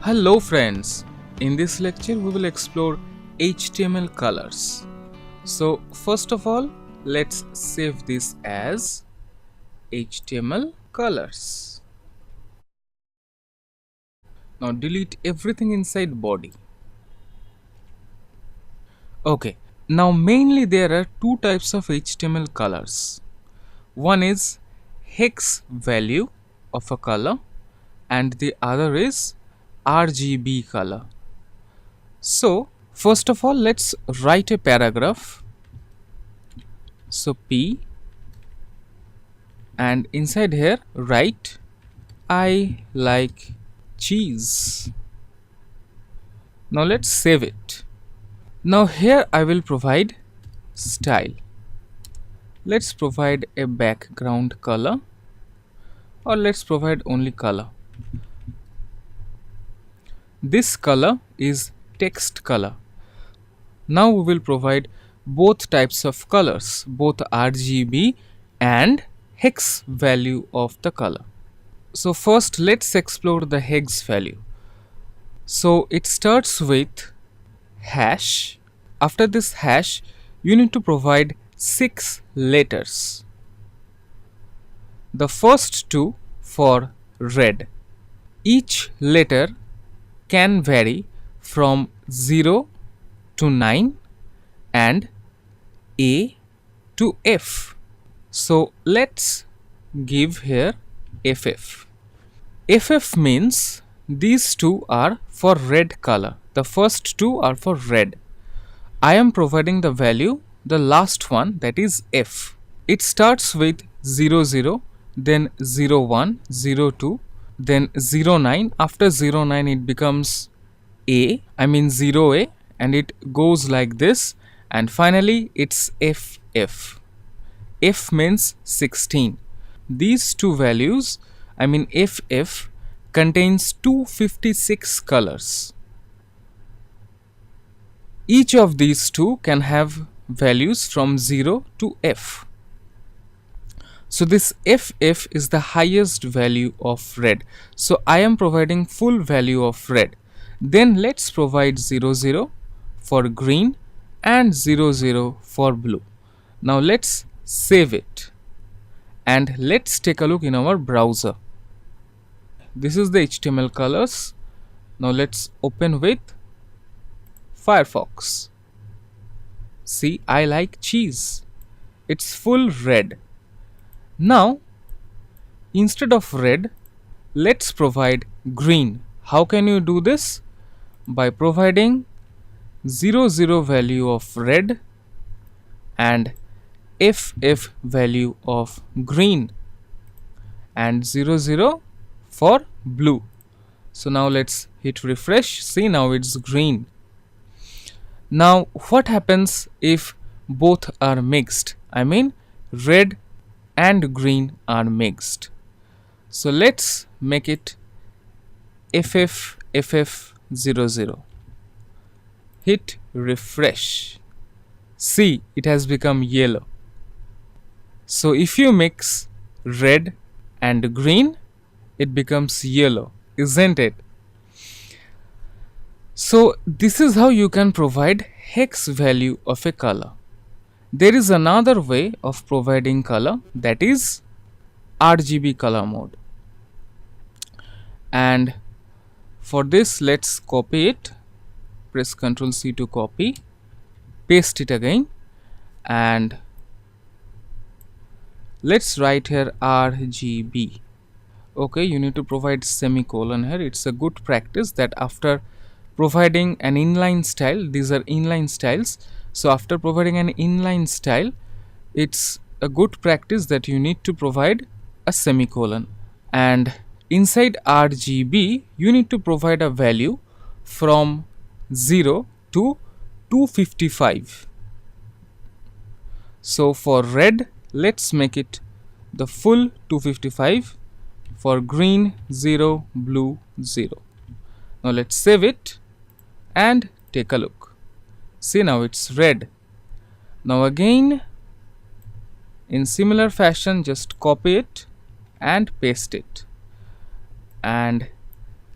Hello friends, in this lecture we will explore HTML colors. So first of all, let's save this as HTML colors. Now delete everything inside body. Okay, now mainly there are two types of HTML colors. One is hex value of a color and the other is RGB color. So first of all, let's write a paragraph. So P, and inside here write I like cheese. Now let's save it. Now here I will provide style. Let's provide a background color, or let's provide only color. This color is text color. Now we will provide both types of colors, both RGB and hex value of the color. So first let's explore the hex value. So it starts with hash. After this hash, you need to provide 6 letters. The first two for red. Each letter can vary from 0 to 9 and A to F. So let's give here FF. FF means these two are for red color. The first two are for red. I am providing the value, the last one, that is F. It starts with 00, then 01, 02, then 09. After 09 it becomes A, I mean 0A, and it goes like this, and finally it's FF. F means 16. These two values, I mean FF, contains 256 colors. Each of these two can have values from 0 to F. So this FF is the highest value of red. So I am providing full value of red. Then let's provide 00 for green and 00 for blue. Now let's save it and let's take a look in our browser. This is the HTML colors. Now let's open with Firefox. See, I like cheese. It's full red. Now, instead of red, let's provide green. How can you do this? By providing 00 value of red and FF value of green and 00 for blue. So now let's hit refresh. See, now it's green. Now what happens if both are mixed? I mean red and green are mixed. So let's make it FF00. Hit refresh. See, it has become yellow. So if you mix red and green, it becomes yellow, isn't it? So this is how you can provide hex value of a color. There is another way of providing color, that is RGB color mode. And for this, let's copy it. Press Ctrl C to copy, paste it again, and let's write here RGB. Okay, you need to provide semicolon here. It's a good practice that after providing an inline style, these are inline styles, so after providing an inline style, it's a good practice that you need to provide a semicolon. And inside RGB, you need to provide a value from 0 to 255. So for red, let's make it the full 255. For green, 0, blue, 0. Now let's save it and take a look. See, now it's red. Now again, in similar fashion, just copy it and paste it. And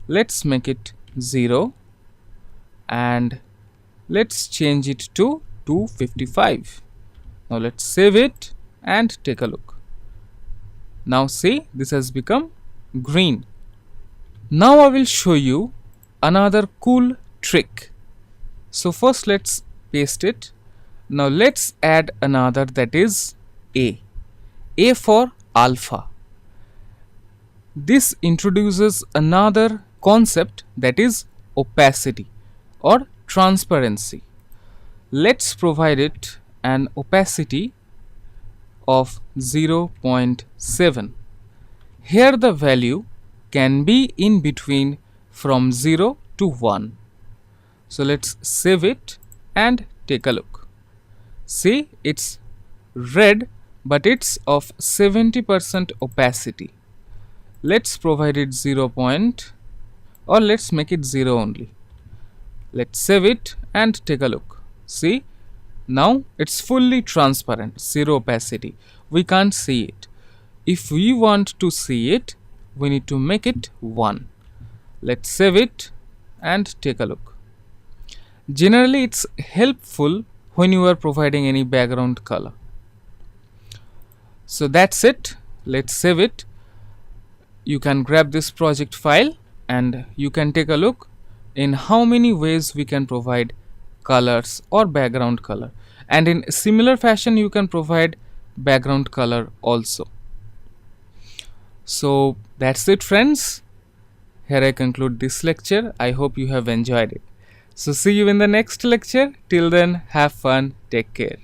let's make it 0 and let's change it to 255. Now let's save it and take a look. Now see, this has become green. Now I will show you another cool trick. So first let's paste it. Now let's add another, that is A. A for alpha. This introduces another concept, that is opacity or transparency. Let's provide it an opacity of 0.7. Here the value can be in between from 0 to 1. So let's save it and take a look. See, it's red, but it's of 70% opacity. Let's provide it 0 point, or let's make it 0 only. Let's save it and take a look. See, now it's fully transparent, 0 opacity. We can't see it. If we want to see it, we need to make it 1. Let's save it and take a look. Generally, it's helpful when you are providing any background color. So that's it. Let's save it. You can grab this project file and you can take a look in how many ways we can provide colors or background color, and in similar fashion you can provide background color also. So that's it, friends. Here I conclude this lecture. I hope you have enjoyed it. So see you in the next lecture. Till then, have fun. Take care.